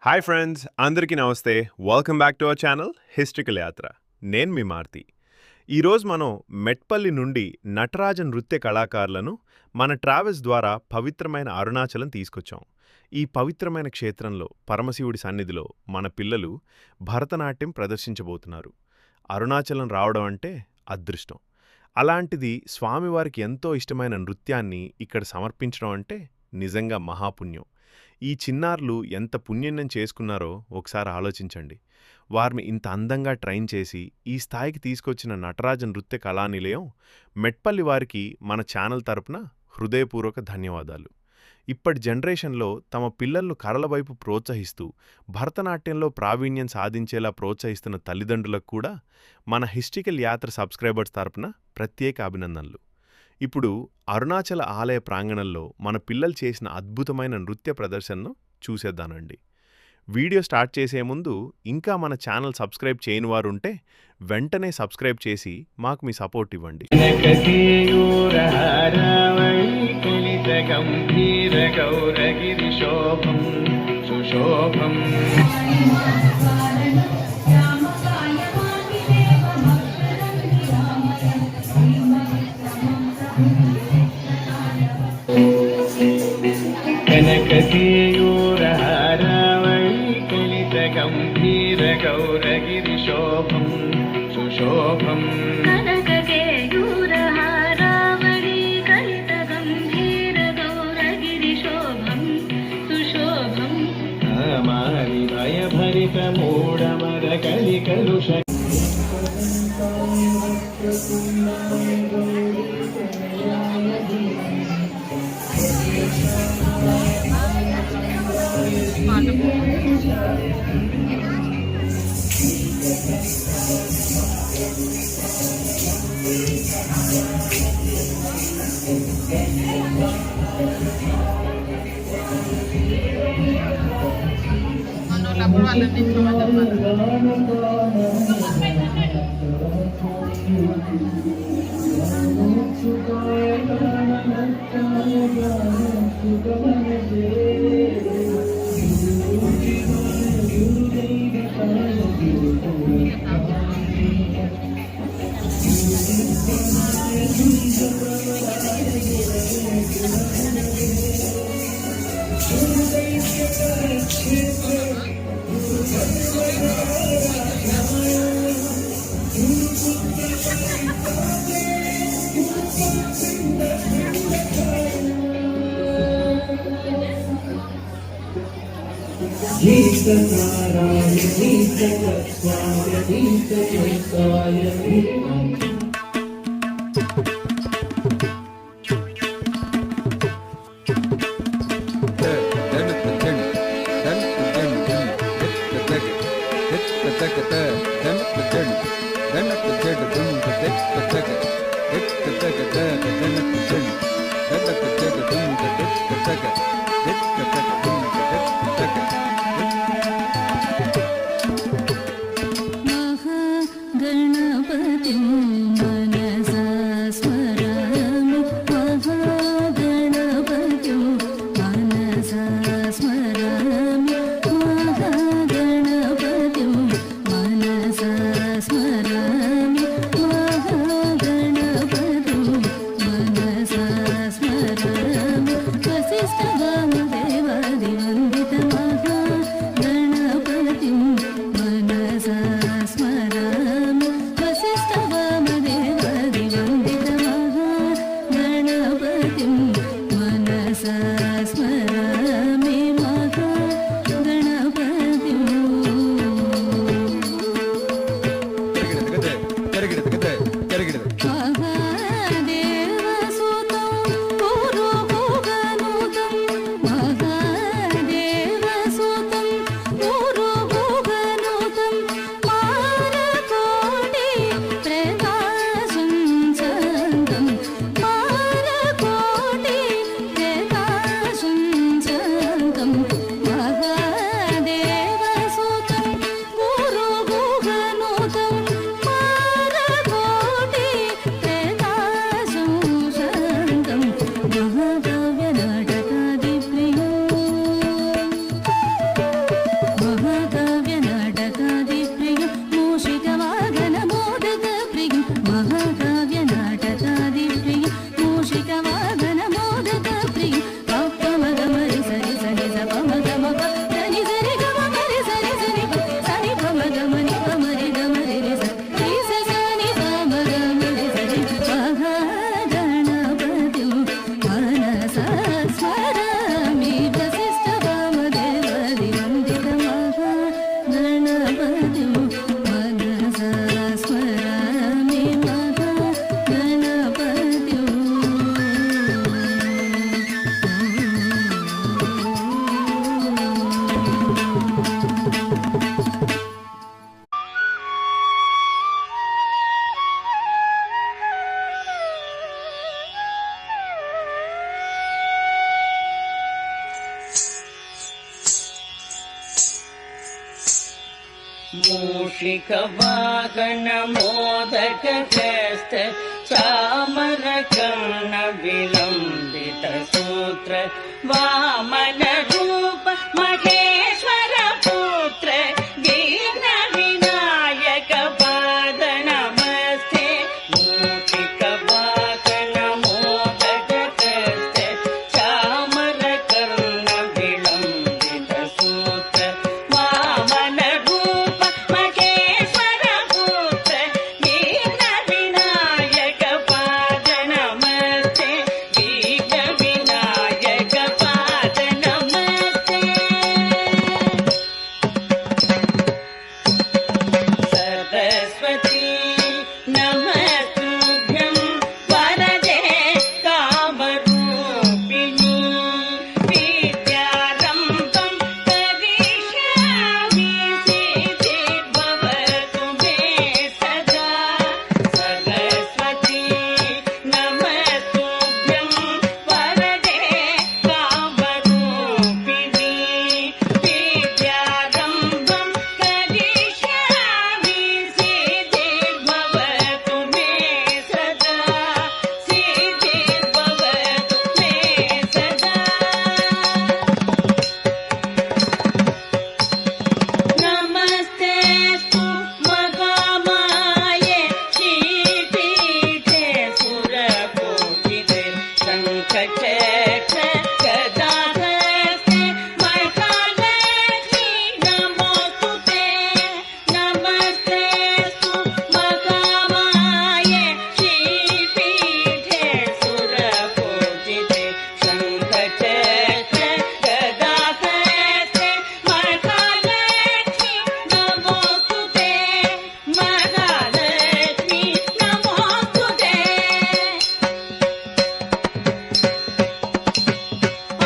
Hi friends, అందరికీ నమస్తే. Welcome back to our channel historical యాత్ర. నేను మీ మారుతి. ఈరోజు మనం మెట్పల్లి నుండి నటరాజ నృత్య కళాకారులను మన ట్రావెల్స్ ద్వారా పవిత్రమైన అరుణాచలం తీసుకొచ్చాం. ఈ పవిత్రమైన క్షేత్రంలో పరమశివుడి సన్నిధిలో మన పిల్లలు భరతనాట్యం ప్రదర్శించబోతున్నారు. అరుణాచలం రావడం అంటే అదృష్టం. అలాంటిది స్వామివారికి ఎంతో ఇష్టమైన నృత్యాన్ని ఇక్కడ సమర్పించడం అంటే నిజంగా మహాపుణ్యం. ఈ చిన్నారులు ఎంత పుణ్యం చేసుకున్నారో ఒకసారి ఆలోచించండి. వారిని ఇంత అందంగా ట్రైన్ చేసి ఈ స్థాయికి తీసుకొచ్చిన నటరాజ నృత్య కళానిలయం మెట్పల్లి వారికి మన ఛానల్ తరపున హృదయపూర్వక ధన్యవాదాలు. ఇప్పటి జనరేషన్లో తమ పిల్లలను కళల వైపు ప్రోత్సహిస్తూ భరతనాట్యంలో ప్రావీణ్యం సాధించేలా ప్రోత్సహిస్తున్న తల్లిదండ్రులకు కూడా మన హిస్టరికల్ యాత్ర సబ్స్క్రైబర్స్ తరపున ప్రత్యేక అభినందనలు. ఇప్పుడు అరుణాచల ఆలయ ప్రాంగణంలో మన పిల్లలు చేసిన అద్భుతమైన నృత్య ప్రదర్శనను చూసేద్దానండి. వీడియో స్టార్ట్ చేసే ముందు ఇంకా మన ఛానల్ సబ్స్క్రైబ్ చేయని వారు ఉంటే వెంటనే సబ్స్క్రైబ్ చేసి మాకు మీ సపోర్ట్ ఇవ్వండి. కనకకేయూరహారావళికలితగంభీరగౌరగిరిశోభం సుశోభం కనకకేయూరహారావళికలితగంభీరగౌరగిరిశోభం సుశోభం కామారి భయభరితమూఢమరకలికలుష मूषिकवाहनमोदकहस्त चामरकर्ण विलम्बित सूत्र वामन रूप महेश्वर पुत्र विघ्न विनायक पाद नमस्ते मूषिकवाहनमोदकहस्त चामरकर्ण विलम्बित सूत्र वामन रूप महेश्वर पुत्र विघ्न विनायक पाद नमस्ते विघ्न विनायक पाद नमस्ते सरस्वती नमस्तुभ्यं वरदे कामरूपिणी विद्यारम्भं करिष्यामि सिद्धिर्भवतु मे सदा सरस्वती नमस्तुभ्यं वरदे कामरूपिणी विद्यारम्भं करिष्यामि सिद्धिर्भवतु मे सदा सिद्धिर्भवतु मे सदा नमस्तेऽस्तु महामाये श्रीपीठे सुरपूजिते शङ्खचक्र गदाहस्ते महालक्ष्मी नमोस्तुते नमस्तेऽस्तु महामाये श्रीपीठे सुरपूजिते शङ्खचक्र गदाहस्ते महालक्ष्मी नमोस्तुते महालक्ष्मी नमोस्तुते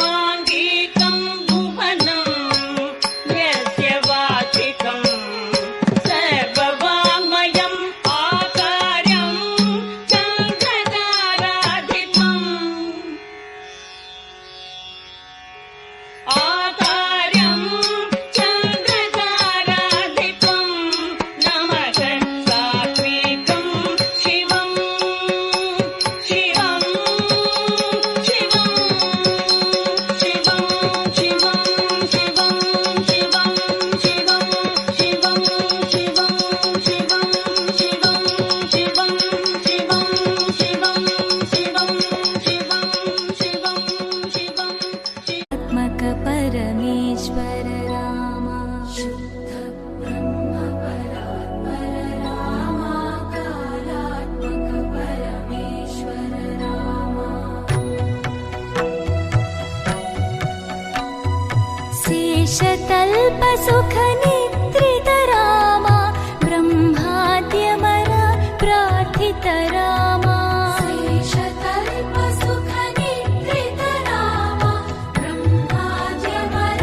आङ्गिकं भुवनं यस्य वाचिकं सर्ववाङ्मयम् आकार्यं चन्द्रताराधिपम् आकार्यं चन्द्रताराधिपं नमः सात्विकं शिवं शिवं शिवं शिवं शिवं शिवं शिवं शिवं शिवं शिवं शिवं शिवं शिवं शिवं शिवं शिवं शिवं शिवं शिवं आत्मक परमेश्वर रामा शुद्ध ब्रह्म परात्पर रामा कालात्मक परमेश्वर रामा शेषतल्प सुख निद्रित रामा ब्रह्माद्यमर प्रार्थित रामा शेषतल्प सुख निद्रित रामा ब्रह्माद्यमर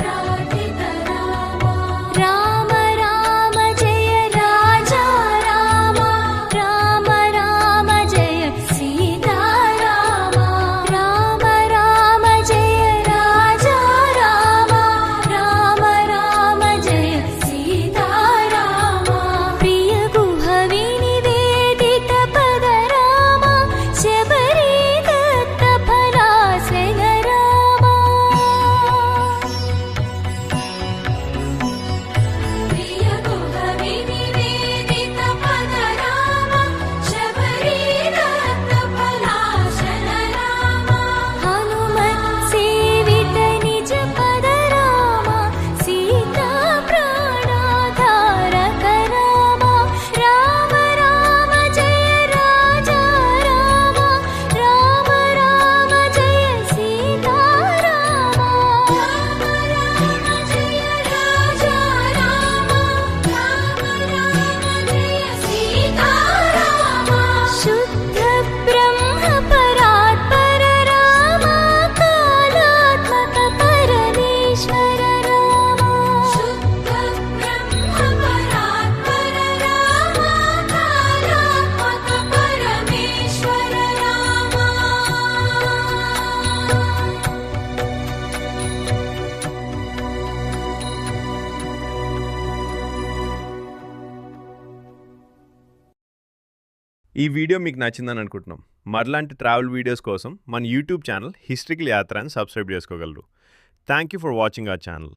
प्रार्थित रामा राम राम जय राजा रामा राम राम जय सीता रामा राम राम जय राजा रामा राम राम जय ఈ వీడియో మీకు నచ్చిందని అనుకుంటున్నాం. మరలాంటి ట్రావెల్ వీడియోస్ కోసం మన యూట్యూబ్ ఛానల్ హిస్టరికల్ యాత్ర అని సబ్స్క్రైబ్ చేసుకోగలరు. Thank you for watching our channel.